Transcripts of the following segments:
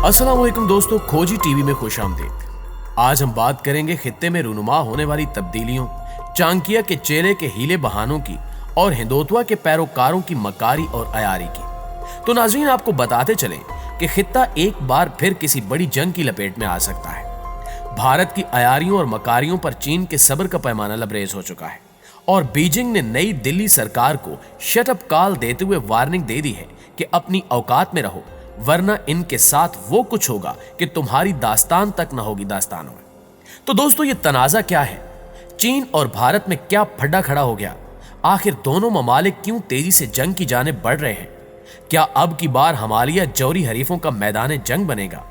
अस्सलाम वालेकुम दोस्तों, खोजी टीवी में खुश आमदीद। आज हम बात करेंगे खित्ते में रूनुमा होने वाली तब्दीलियों, चाणक्य के चेले के हीले बहानों की और हिंदुत्व के पैरोकारों की मकारी और अयारी की। तो नाज़रीन, आपको बताते चलें कि खित्ता एक बार फिर किसी बड़ी जंग की लपेट में आ सकता है। भारत की अयारियों और मकारियों पर चीन के सब्र का पैमाना लबरेज हो चुका है और बीजिंग ने नई दिल्ली सरकार को शट अप कॉल देते हुए वार्निंग दे दी है कि अपनी औकात में रहो, वरना इनके साथ वो कुछ होगा कि तुम्हारी दास्तान तक न होगी दास्तानों में। तो दोस्तों, ये तनाज़ा क्या है? चीन और भारत में क्या फड्डा खड़ा हो गया? आखिर दोनों ममालिक क्यों तेजी से जंग की जाने बढ़ रहे हैं? क्या अब की बार हिमालय जौहरी हरीफों का मैदान जंग बनेगा?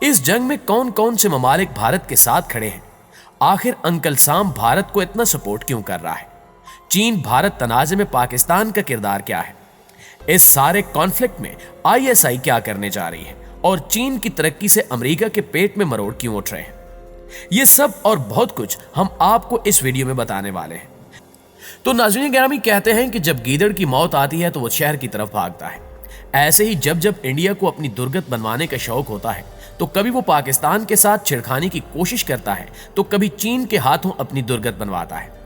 इस जंग में कौन कौन से ममालिक भारत के साथ खड़े हैं? आखिर अंकल साम भारत को इतना सपोर्ट क्यों कर रहा है? चीन भारत तनाज़े में पाकिस्तान का किरदार क्या है? इस सारे कॉन्फ्लिक्ट में आईएसआई क्या करने जा रही है और चीन की तरक्की से अमेरिका के पेट में मरोड़ क्यों उठ रहे हैं? ये सब और बहुत कुछ हम आपको इस वीडियो में बताने वाले हैं। तो नाज़रीन गिरामी, कहते हैं कि जब गीदड़ की मौत आती है तो वो शहर की तरफ भागता है। ऐसे ही जब जब इंडिया को अपनी दुर्गत बनवाने का शौक होता है तो कभी वो पाकिस्तान के साथ छिड़खाने की कोशिश करता है तो कभी चीन के हाथों अपनी दुर्गत बनवाता है।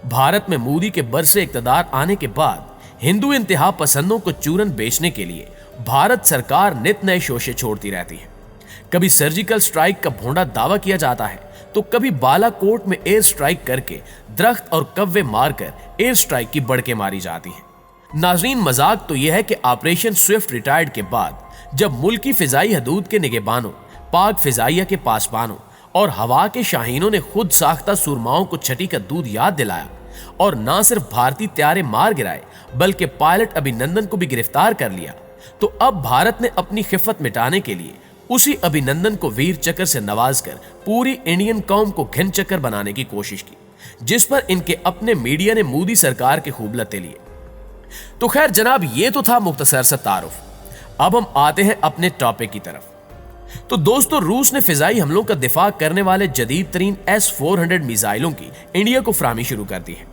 भारत में मोदी के बरसे इक्तदार आने के बाद हिंदू इंतहा पसंदों को चूरन बेचने के लिए भारत सरकार नित नए शोषे छोड़ती रहती है। कभी सर्जिकल स्ट्राइक का भोंडा दावा किया जाता है तो कभी बालाकोट में एयर स्ट्राइक करके दरख्त और कव्वे मारकर एयर स्ट्राइक की बड़के मारी जाती हैं। नाजरीन, मजाक तो यह है कि ऑपरेशन स्विफ्ट रिटायर्ड के बाद जब मुल्की फिजाई हदूद के निगहबानों, पाक फिजाइया के पासबानों और हवा के शाहीनों ने खुद साख्ता सुरमाओं को छठी का दूध याद दिलाया और ना सिर्फ भारतीय त्यारे मार गिराए बल्कि पायलट अभिनंदन को भी गिरफ्तार कर लिया, तो अब भारत ने अपनी खिफत मिटाने के लिए उसी अभिनंदन को वीर चक्र से नवाजकर पूरी इंडियन कौम को घिन चक्कर बनाने की कोशिश की, जिस पर इनके अपने मीडिया ने मोदी सरकार के खूब लते लिए। तो खैर जनाब, ये तो था मुख्तसर सा तारुफ। अब हम आते हैं अपने टॉपिक की तरफ। तो दोस्तों, रूस ने फिजाई हमलों का दिफा करने वाले जदीद तरीन S-400 मिसाइलों की इंडिया को फराहमी शुरू कर दी है।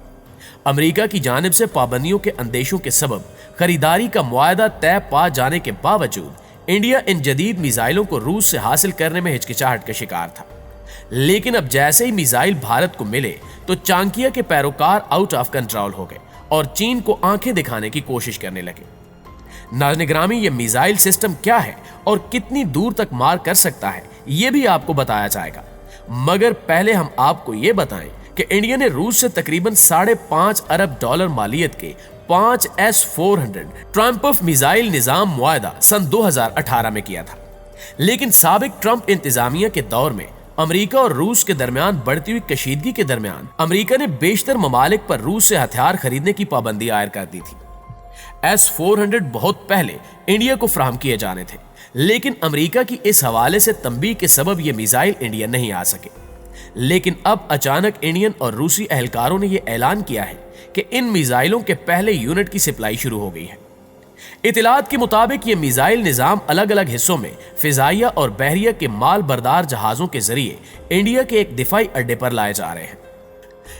अमेरिका की जानिब से पाबंदियों के अंदेशों के सबब खरीदारी का मुआहदा तय पा जाने के बावजूद इंडिया इन जदीद मिसाइलों को रूस से हासिल करने में हिचकिचाहट का शिकार था। लेकिन अब जैसे ही मिसाइल भारत को मिले तो चाणक्य के पैरोकार आउट ऑफ कंट्रोल हो गए और चीन को आंखें दिखाने की कोशिश करने लगे। नाज़रीन गिरामी, ये मिसाइल सिस्टम क्या है और कितनी दूर तक मार कर सकता है, ये भी आपको बताया जाएगा। मगर पहले हम आपको ये बताएं कि इंडिया ने रूस से तकरीबन $5.5 अरब मालियत के 5 S-400 ट्रम्प मिसाइल निजाम मुआहदा सन 2018 में किया था। लेकिन साबिक ट्रंप इंतजामिया के दौर में अमेरिका और रूस के दरमियान बढ़ती हुई कशीदगी के दरमियान अमेरिका ने बेशतर ममालिक पर रूस से हथियार खरीदने की पाबंदी आयद कर दी थी। S-400 बहुत पहले इंडिया को फराहम किए जाने थे, लेकिन अमेरिका की इस हवाले से तंबीह के सबब ये मिसाइल इंडिया नहीं आ सके। लेकिन अब अचानक इंडियन और रूसी एहलकारों ने यह ऐलान किया है कि इन मिसाइलों के पहले यूनिट की सप्लाई शुरू हो गई है। इतलात के मुताबिक ये मिसाइल निजाम अलग अलग हिस्सों में फिजाइया और बहरिया के माल बरदार जहाजों के जरिए इंडिया के एक दिफाई अड्डे पर लाए जा रहे हैं।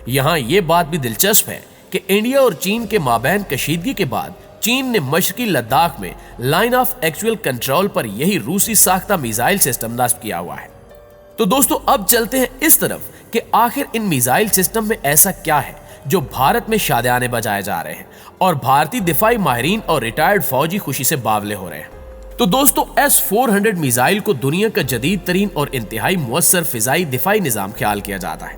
यहां यह बात भी दिलचस्प है कि इंडिया और चीन के माबैन कशीदगी के बाद चीन ने मशरकी लद्दाख में लाइन ऑफ एक्चुअल कंट्रोल पर यही रूसी साख्ता मिसाइल सिस्टम नस्ब किया हुआ है। तो दोस्तों, अब चलते हैं इस तरफ कि आखिर इन मिसाइल सिस्टम में ऐसा क्या है जो भारत में शादियाने बजाए जा रहे हैं और भारतीय दिफाई माहिरीन और रिटायर्ड फौजी खुशी से बावले हो रहे हैं। तो दोस्तों, S-400 मिसाइल को दुनिया का जदीद तरीन और इंतहाई मुअस्सर फिजाई दिफाई निजाम ख्याल किया जाता है।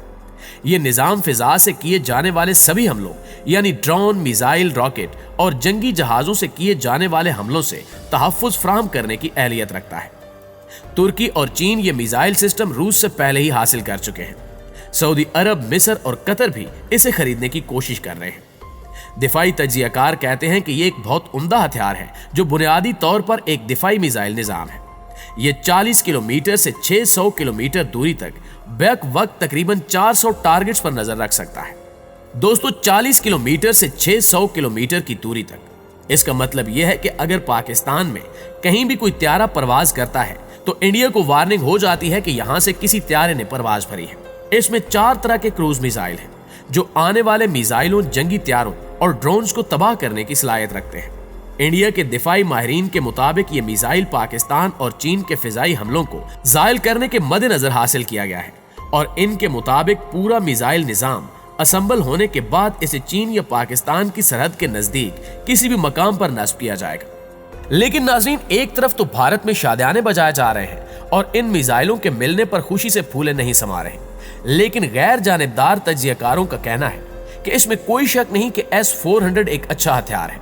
यह निजाम फिजा से किए जाने वाले सभी हमलों यानी ड्रोन, मिसाइल, रॉकेट और जंगी जहाजों से किए जाने वाले हमलों से तहफ्फुज फराहम करने की अहलियत रखता है। तुर्की और चीन ये मिसाइल सिस्टम रूस से पहले ही हासिल कर चुके हैं। सऊदी अरब, मिस्र और कतर भी इसे खरीदने की कोशिश कर रहे हैं। दिफाई तज्जियाकार कहते हैं कि यह एक बहुत उम्दा हथियार है जो बुनियादी तौर पर एक दिफाई मिसाइल निजाम है। यह 40 किलोमीटर से 600 किलोमीटर दूरी तक बैक वक्त तकरीबन 400 टारगेट्स पर नजर रख सकता है। दोस्तों, 40 किलोमीटर से 600 किलोमीटर की दूरी तक। इसका मतलब यह है कि अगर पाकिस्तान में कहीं भी कोई त्यारा परवाज करता है तो इंडिया को वार्निंग हो जाती है कि यहां से किसी त्यारे ने परवाज भरी है। इसमें 4 तरह के क्रूज मिसाइल हैं जो आने वाले मिसाइलों, जंगी त्यारों और ड्रोन्स को तबाह करने की सलाहियत रखते हैं। इंडिया के दिफाई माहिरीन के मुताबिक ये मिसाइल पाकिस्तान और चीन के फिजाई हमलों को ज़ायल करने के मद्देनजर हासिल किया गया है और इनके मुताबिक पूरा मिसाइल निज़ाम असम्बल होने के बाद इसे चीन या पाकिस्तान की सरहद के नजदीक किसी भी मकाम पर नस्ब किया जाएगा। लेकिन नाज़रीन, एक तरफ तो भारत में शादियाने बजाए जा रहे हैं और इन मिसाइलों के मिलने पर खुशी से फूले नहीं समा रहे, लेकिन गैर जानिबदार तज्जियाकारों का कहना है कि इसमें कोई शक नहीं कि S-400 एक अच्छा हथियार है,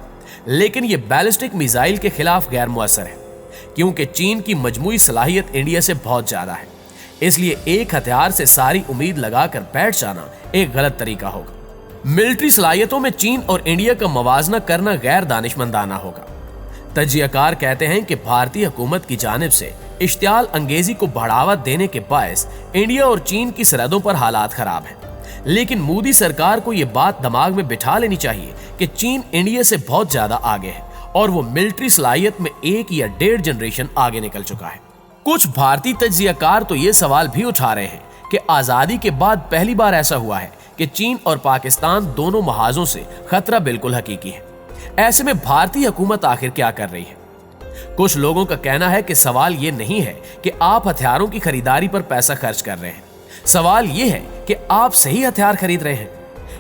लेकिन यह बैलिस्टिक मिसाइल के खिलाफ गैर मुअस्सर है क्योंकि चीन की मजमूई सलाहियत इंडिया से बहुत ज्यादा है। इसलिए एक हथियार से सारी उम्मीद लगाकर बैठ जाना एक गलत तरीका होगा। मिलिट्री सलाहियतों में चीन और इंडिया का मवाजना करना गैर दानिशमंदाना होगा। तज्जियाकार कहते हैं कि भारतीय हुकूमत की जानिब से इश्तियाल अंगेजी को बढ़ावा देने के बायस इंडिया और चीन की सरहदों पर हालात खराब हैं, लेकिन मोदी सरकार को यह बात दिमाग में बिठा लेनी चाहिए कि चीन इंडिया से बहुत ज्यादा आगे है और वो मिलिट्री सलाहियत में 1 या 1.5 जनरेशन आगे निकल चुका है। कुछ भारतीय तज्जियाकार तो ये सवाल भी उठा रहे हैं कि आजादी के बाद पहली बार ऐसा हुआ है कि चीन और पाकिस्तान दोनों महाजों से खतरा बिल्कुल हकीकी है। ऐसे में भारतीय हुकूमत आखिर क्या कर रही है? कुछ लोगों का कहना है कि सवाल ये नहीं है कि आप हथियारों की खरीदारी पर पैसा खर्च कर रहे हैं, सवाल ये है कि आप सही हथियार खरीद रहे हैं।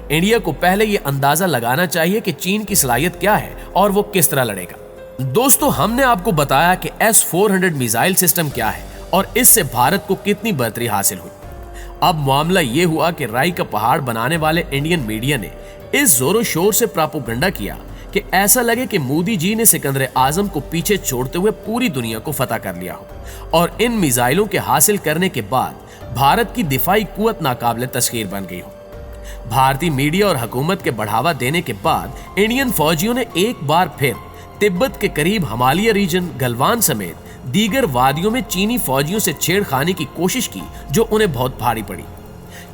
इंडिया को पहले ये अंदाजा लगाना चाहिए कि चीन की सलाहियत क्या है और वो किस तरह लड़ेगा। दोस्तों, हमने आपको बताया कि S-400 मिसाइल सिस्टम क्या है और इससे भारत को कितनी बढ़तरी हासिल हुई। अब मामला ये हुआ कि राई का पहाड़ बनाने वाले इंडियन मीडिया ने इस जोरों शोर से प्रोपेगेंडा किया कि ऐसा लगे कि मोदी जी ने सिकंदर आजम को पीछे छोड़ते हुए पूरी दुनिया को फतह कर लिया हो और इन मिसाइलों के हासिल करने के बाद भारत की दिफाई कुव्वत नाकाबिले तस्खीर बन गई हो। भारतीय मीडिया और हुकूमत के बढ़ावा देने के बाद इंडियन फौजियों ने एक बार फिर तिब्बत के करीब हिमालय रीजन, गलवान समेत दीगर वादियों में चीनी फौजियों से छेड़खानी की कोशिश की जो उन्हें बहुत भारी पड़ी।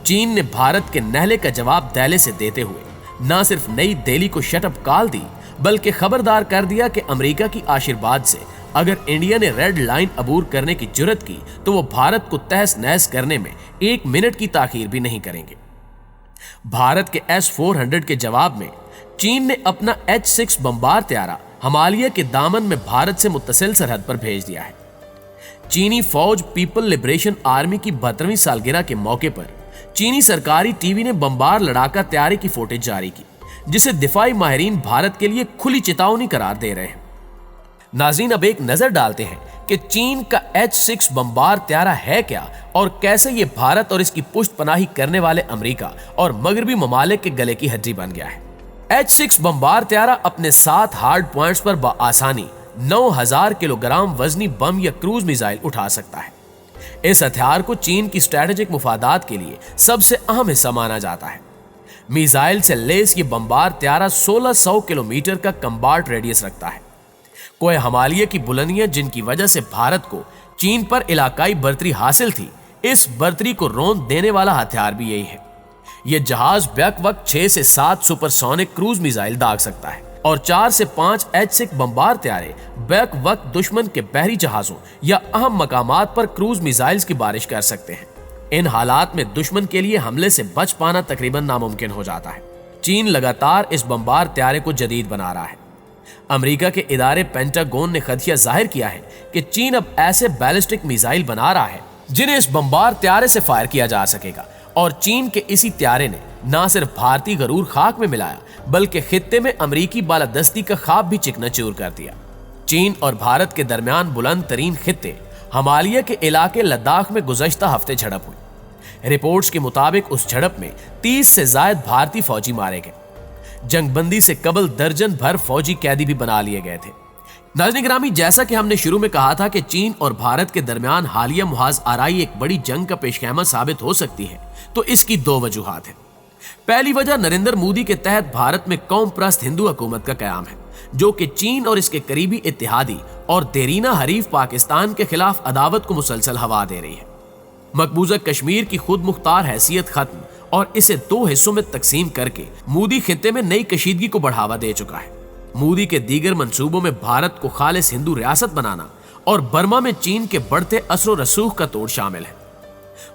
चीन ने भारत के नहले का जवाब दैले से देते हुए न सिर्फ नई दिल्ली को शटअप कॉल दी बल्कि खबरदार कर दिया कि अमेरिका की आशीर्वाद से अगर इंडिया ने रेड लाइन अबूर करने की जुर्रत की तो वो भारत को तहस नहस करने में 1 मिनट की ताखीर भी नहीं करेंगे। भारत के S-400 के जवाब में चीन ने अपना H-6 बमबार त्यारा हिमालय के दामन में भारत से मुत्तसिल सरहद पर भेज दिया है। चीनी फौज पीपल लिबरेशन आर्मी की 72वीं सालगिरह के मौके पर चीनी सरकारी टीवी ने बमबार लड़ाका त्यारे की फुटेज जारी की, जिसे दिफाई माहिरीन भारत के लिए खुली चेतावनी करार दे रहे हैं। नाज़रीन, अब एक नजर डालते हैं कि चीन का H-6 बमबार त्यारा है क्या और कैसे ये भारत और इसकी पुष्टपनाही करने वाले अमेरिका और मगरबी ममालिक के गले की हड्डी बन गया है। H-6 बमबार त्यारा अपने 7 हार्ड पॉइंट्स पर बआसानी 9000 किलोग्राम वजनी बम या क्रूज मिसाइल उठा सकता है। इस हथियार को चीन की स्ट्रेटेजिक मुफादात के लिए सबसे अहम हिस्सा माना जाता है। मिसाइल से लेस ये बमबार त्यारा 1600 किलोमीटर का कम्बाट रेडियस रखता है। कोई हिमालय की बुलंदियां जिनकी वजह से भारत को चीन पर इलाकाई बढ़तरी हासिल थी, इस बढ़तरी को रौंद देने वाला हथियार भी यही है। यह जहाज बैक वक्त 6 से 7 सुपरसोनिक क्रूज मिसाइल दाग सकता है और 4 से 5 H-6 बमबार त्यारे बैक वक्त दुश्मन के बहरी जहाजों या अहम मकामात पर क्रूज मिसाइल्स की बारिश कर सकते हैं। इन हालात में दुश्मन के लिए हमले से बच पाना तकरीबन नामुमकिन हो जाता है। चीन लगातार इस बमबार त्यारे को जदीद बना रहा है। अमेरिका के इदारे पेंटागन ने खदशा जाहिर किया है कि चीन अब ऐसे बैलिस्टिक मिसाइल बना रहा है जिन्हें इस बमबार त्यारे से फायर किया जा सकेगा और चीन के इसी त्यारे ने न सिर्फ भारतीय गरूर खाक में मिलाया बल्कि खित्ते में अमेरिकी बालादस्ती का ख्वाब भी चिकनाचूर कर दिया। चीन और भारत के दरमियान बुलंद तरीन खित्ते हिमालय के इलाके लद्दाख में गुज़श्ता हफ्ते झड़प हुई। रिपोर्ट्स के मुताबिक उस झड़प में 30 से ज्यादा भारतीय फौजी मारे गए। जंगबंदी से कबल दर्जन भर फौजी कैदी भी बना लिए गए थे। नाज़रीन गिरामी, जैसा कि हमने शुरू में कहा था कि चीन और भारत के दरमियान हालिया मुहाज आराई एक बड़ी जंग का पेशखेमा साबित हो सकती है, तो इसकी 2 वजूहात हैं। पहली वजह नरेंद्र मोदी के तहत भारत में कौम प्रस्त हिंदू हुकूमत का कयाम है, जो कि चीन और इसके करीबी इत्तेहादी और देरीना हरीफ पाकिस्तान के खिलाफ अदावत को मुसलसल हवा दे रही है। मकबूजा कश्मीर की खुद मुख्तार हैसियत खत्म और इसे 2 हिस्सों में तकसीम करके मोदी खित्ते में नई कशीदगी को बढ़ावा दे चुका है। मोदी के दीगर मंसूबों में भारत को खालिस हिंदू रियासत बनाना और बर्मा में चीन के बढ़ते असर व रसूख का तोड़ शामिल है।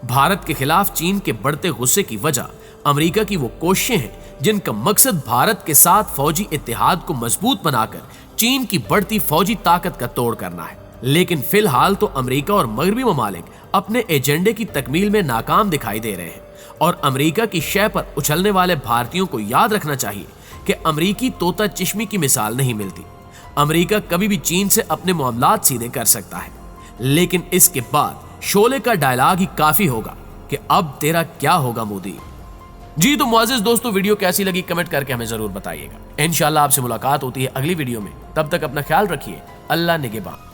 भारत के खिलाफ चीन के बढ़ते गुस्से की वजह अमेरिका की वो कोशिशें हैं जिनका मकसद भारत के साथ फौजी इत्तेहाद को मजबूत बनाकर चीन की बढ़ती फौजी ताकत का तोड़ करना है। लेकिन फिलहाल तो अमेरिका और मगरबी ममालिक अपने एजेंडे की तकमील में नाकाम दिखाई दे रहे हैं और अमेरिका की शय पर उछलने वाले भारतीयों को याद रखना चाहिए कि अमेरिकी तोता चिश्मी की मिसाल नहीं मिलती। अमेरिका कभी भी चीन से अपने मामलात सीधे कर सकता है, लेकिन इसके बाद शोले का डायलॉग ही काफी होगा कि अब तेरा क्या होगा मोदी। जी तो मुआज़िज़ दोस्तों, वीडियो कैसी लगी कमेंट करके हमें जरूर बताइएगा। इंशाल्लाह आपसे मुलाकात होती है अगली वीडियो में। तब तक अपना ख्याल रखिए। अल्लाह निगहबान।